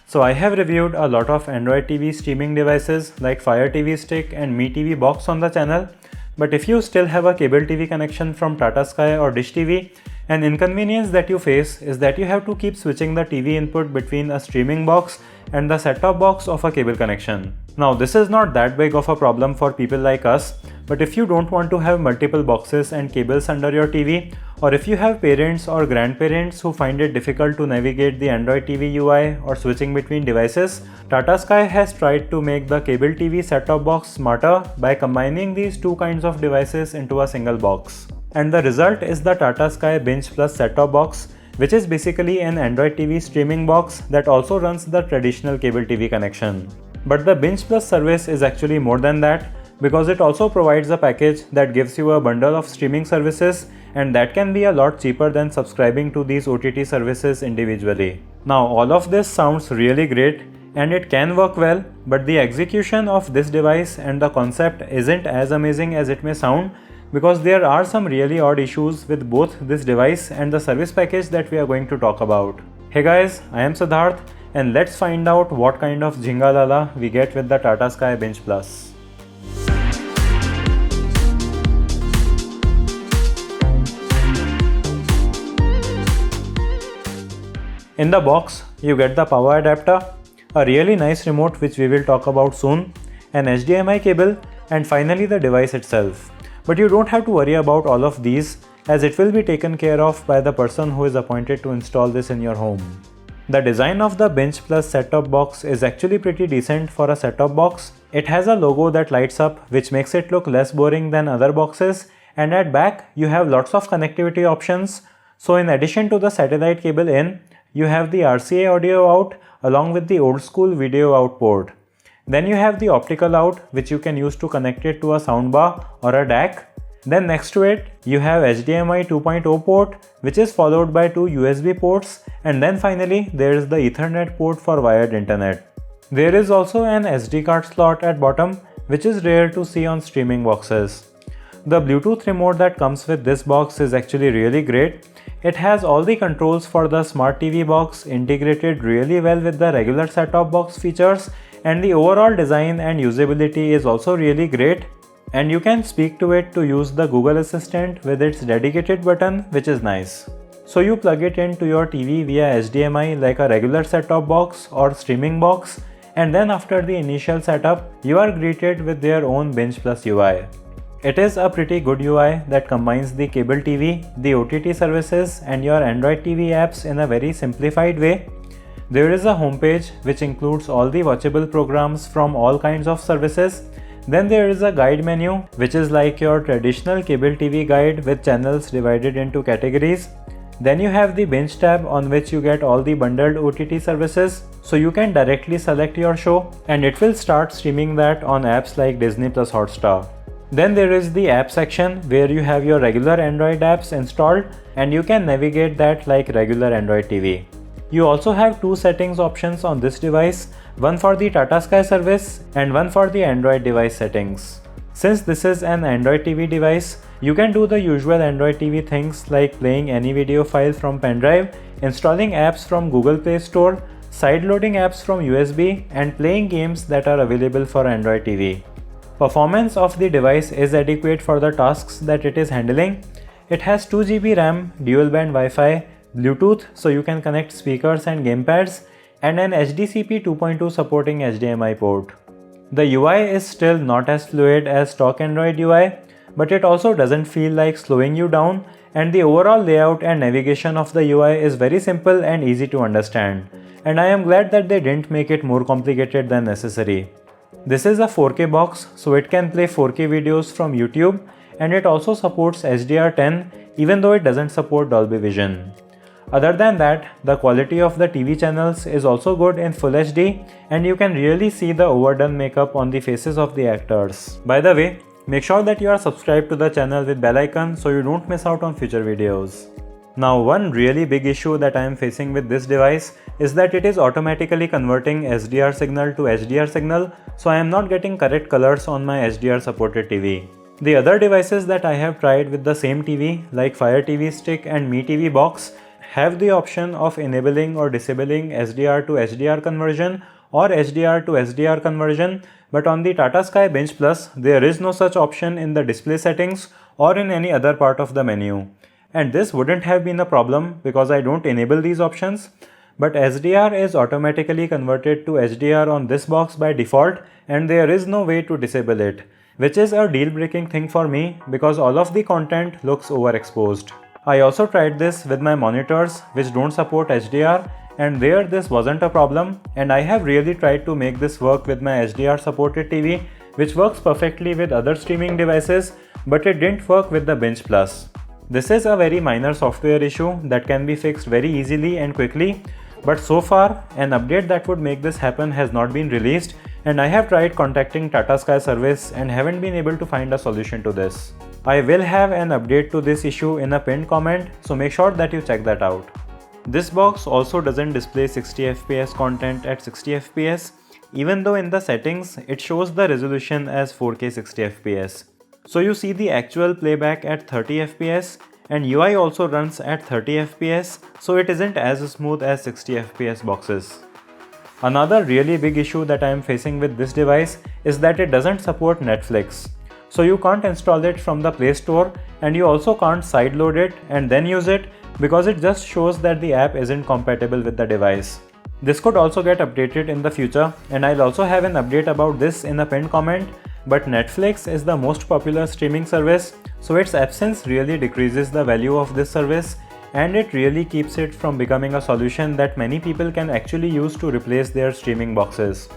So I have reviewed a lot of Android TV streaming devices like Fire TV Stick and Mi TV Box on the channel, but if you still have a cable TV connection from Tata Sky or Dish TV, an inconvenience that you face is that you have to keep switching the TV input between a streaming box and the set-top box of a cable connection. Now this is not that big of a problem for people like us, but if you don't want to have multiple boxes and cables under your TV, or if you have parents or grandparents who find it difficult to navigate the Android TV UI or switching between devices, Tata Sky has tried to make the cable TV set-top box smarter by combining these two kinds of devices into a single box. And the result is the Tata Sky Binge Plus set-top box, which is basically an Android TV streaming box that also runs the traditional cable TV connection. But the Binge Plus service is actually more than that, because it also provides a package that gives you a bundle of streaming services, and that can be a lot cheaper than subscribing to these OTT services individually. Now all of this sounds really great and it can work well, but the execution of this device and the concept isn't as amazing as it may sound, because there are some really odd issues with both this device and the service package that we are going to talk about. Hey guys, I am Siddharth, and let's find out what kind of Jhingalala we get with the Tata Sky Binge Plus. In the box, you get the power adapter, a really nice remote which we will talk about soon, an HDMI cable, and finally the device itself. But you don't have to worry about all of these, as it will be taken care of by the person who is appointed to install this in your home. The design of the Binge Plus set-top box is actually pretty decent for a set-top box. It has a logo that lights up, which makes it look less boring than other boxes, and at back you have lots of connectivity options. So in addition to the satellite cable in, you have the RCA audio out along with the old school video out port. Then you have the optical out, which you can use to connect it to a soundbar or a DAC. Then next to it, you have HDMI 2.0 port, which is followed by two USB ports, and then finally there is the Ethernet port for wired internet. There is also an SD card slot at bottom, which is rare to see on streaming boxes. The Bluetooth remote that comes with this box is actually really great. It has all the controls for the Smart TV box integrated really well with the regular set-top box features, and the overall design and usability is also really great, and you can speak to it to use the Google Assistant with its dedicated button, which is nice. So you plug it into your TV via HDMI like a regular set-top box or streaming box, and then after the initial setup, you are greeted with their own Binge Plus UI. It is a pretty good UI that combines the cable TV, the OTT services, and your Android TV apps in a very simplified way. There is a homepage which includes all the watchable programs from all kinds of services. Then there is a guide menu, which is like your traditional cable TV guide with channels divided into categories. Then you have the Binge tab, on which you get all the bundled OTT services, so you can directly select your show and it will start streaming that on apps like Disney Plus Hotstar. Then there is the app section, where you have your regular Android apps installed and you can navigate that like regular Android TV. You also have two settings options on this device, one for the Tata Sky service and one for the Android device settings. Since this is an Android TV device, you can do the usual Android TV things like playing any video file from pendrive, installing apps from Google Play Store, sideloading apps from USB, and playing games that are available for Android TV. Performance of the device is adequate for the tasks that it is handling. It has 2 GB RAM, dual band Wi-Fi, Bluetooth so you can connect speakers and gamepads, and an HDCP 2.2 supporting HDMI port. The UI is still not as fluid as stock Android UI, but it also doesn't feel like slowing you down, and the overall layout and navigation of the UI is very simple and easy to understand, and I am glad that they didn't make it more complicated than necessary. This is a 4K box, so it can play 4K videos from YouTube, and it also supports HDR10 even though it doesn't support Dolby Vision. Other than that, the quality of the TV channels is also good in Full HD, and you can really see the overdone makeup on the faces of the actors. By the way, make sure that you are subscribed to the channel with bell icon so you don't miss out on future videos. Now, one really big issue that I am facing with this device is that it is automatically converting SDR signal to HDR signal, so I am not getting correct colors on my HDR supported TV. The other devices that I have tried with the same TV like Fire TV Stick and Mi TV Box have the option of enabling or disabling SDR to HDR conversion or HDR to SDR conversion, but on the Tata Sky Binge Plus, there is no such option in the display settings or in any other part of the menu. And this wouldn't have been a problem because I don't enable these options, but SDR is automatically converted to HDR on this box by default and there is no way to disable it, which is a deal-breaking thing for me because all of the content looks overexposed. I also tried this with my monitors which don't support HDR, and there this wasn't a problem, and I have really tried to make this work with my HDR supported TV, which works perfectly with other streaming devices, but it didn't work with the Binge Plus. This is a very minor software issue that can be fixed very easily and quickly, but so far an update that would make this happen has not been released, and I have tried contacting Tata Sky service and haven't been able to find a solution to this. I will have an update to this issue in a pinned comment, so make sure that you check that out. This box also doesn't display 60 FPS content at 60 FPS, even though in the settings it shows the resolution as 4K 60 FPS. So you see the actual playback at 30 FPS, and UI also runs at 30 FPS, so it isn't as smooth as 60 FPS boxes. Another really big issue that I am facing with this device is that it doesn't support Netflix. So you can't install it from the Play Store, and you also can't sideload it and then use it because it just shows that the app isn't compatible with the device. This could also get updated in the future, and I'll also have an update about this in a pinned comment, but Netflix is the most popular streaming service, so its absence really decreases the value of this service, and it really keeps it from becoming a solution that many people can actually use to replace their streaming boxes.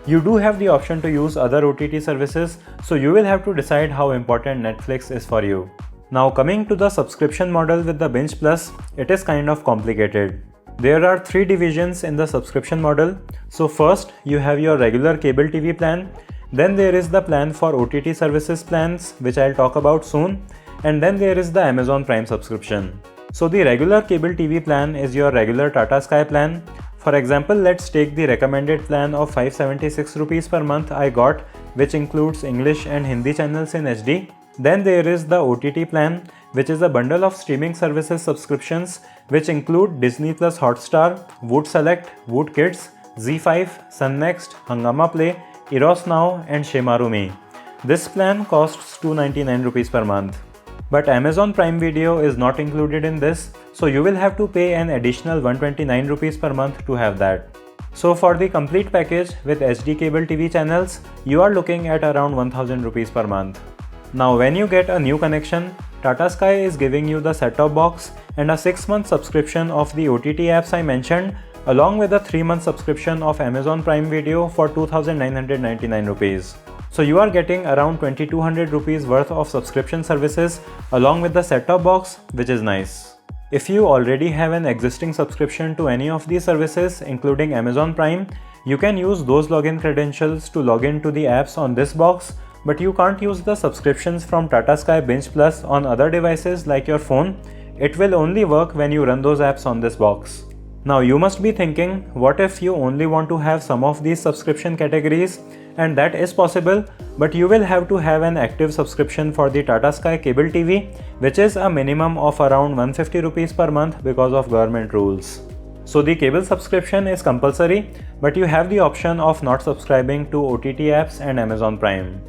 You do have the option to use other OTT services, so you will have to decide how important Netflix is for you. Now coming to the subscription model with the Binge Plus, it is kind of complicated. There are 3 divisions in the subscription model. So first, you have your regular cable TV plan, then there is the plan for OTT services plans, which I'll talk about soon, and then there is the Amazon Prime subscription. So the regular cable TV plan is your regular Tata Sky plan. For example, let's take the recommended plan of 576 rupees per month I got, which includes English and Hindi channels in HD. Then there is the OTT plan, which is a bundle of streaming services subscriptions which include Disney Plus Hotstar, Woot Select, Woot Kids, Z5, Sun Next, Hungama Play, Eros Now and Shemaru Me. This plan costs 299 rupees per month. But Amazon Prime Video is not included in this, so you will have to pay an additional 129 rupees per month to have that. So for the complete package with HD cable TV channels, you are looking at around 1000 rupees per month. Now when you get a new connection, Tata Sky is giving you the set-top box and a 6-month subscription of the OTT apps I mentioned, along with a 3-month subscription of Amazon Prime Video for 2999 rupees. So you are getting around 2200 rupees worth of subscription services along with the set-top box, which is nice. If you already have an existing subscription to any of these services, including Amazon Prime, you can use those login credentials to log in to the apps on this box, but you can't use the subscriptions from Tata Sky Binge Plus on other devices like your phone. It will only work when you run those apps on this box. Now you must be thinking, what if you only want to have some of these subscription categories? And that is possible, but you will have to have an active subscription for the Tata Sky cable TV, which is a minimum of around 150 rupees per month because of government rules. So the cable subscription is compulsory, but you have the option of not subscribing to OTT apps and Amazon Prime.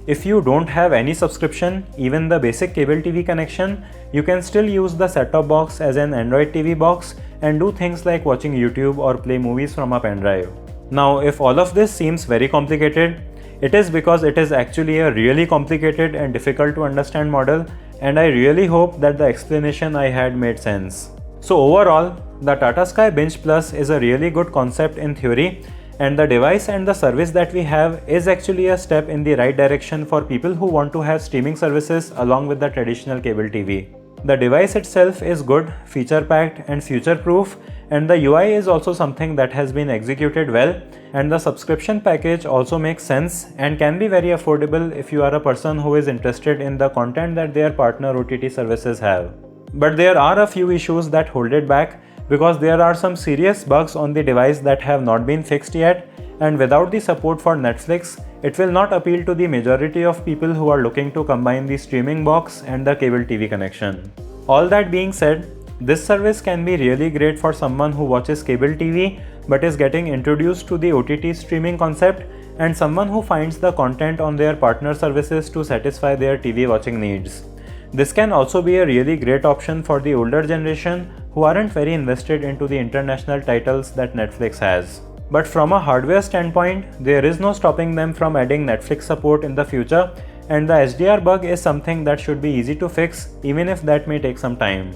If you don't have any subscription, even the basic cable TV connection, you can still use the set-top box as an Android TV box and do things like watching YouTube or play movies from a pen drive. Now, if all of this seems very complicated, it is because it is actually a really complicated and difficult to understand model, and I really hope that the explanation I had made sense. So overall, the Tata Sky Binge Plus is a really good concept in theory, and the device and the service that we have is actually a step in the right direction for people who want to have streaming services along with the traditional cable TV. The device itself is good, feature-packed and future-proof, and the UI is also something that has been executed well, and the subscription package also makes sense and can be very affordable if you are a person who is interested in the content that their partner OTT services have. But there are a few issues that hold it back because there are some serious bugs on the device that have not been fixed yet, and without the support for Netflix, it will not appeal to the majority of people who are looking to combine the streaming box and the cable TV connection. All that being said, This service can be really great for someone who watches cable TV but is getting introduced to the OTT streaming concept, and someone who finds the content on their partner services to satisfy their TV watching needs. This can also be a really great option for the older generation who aren't very invested into the international titles that Netflix has. But from a hardware standpoint, there is no stopping them from adding Netflix support in the future, and the HDR bug is something that should be easy to fix, even if that may take some time.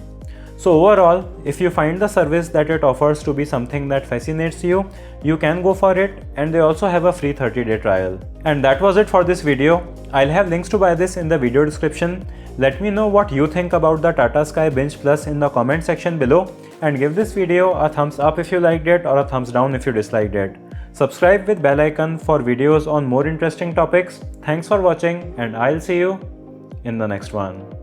So overall, if you find the service that it offers to be something that fascinates you, you can go for it, and they also have a free 30-day trial. And that was it for this video. I'll have links to buy this in the video description. Let me know what you think about the Tata Sky Binge Plus in the comment section below, and give this video a thumbs up if you liked it or a thumbs down if you disliked it. Subscribe with bell icon for videos on more interesting topics. Thanks for watching, and I'll see you in the next one.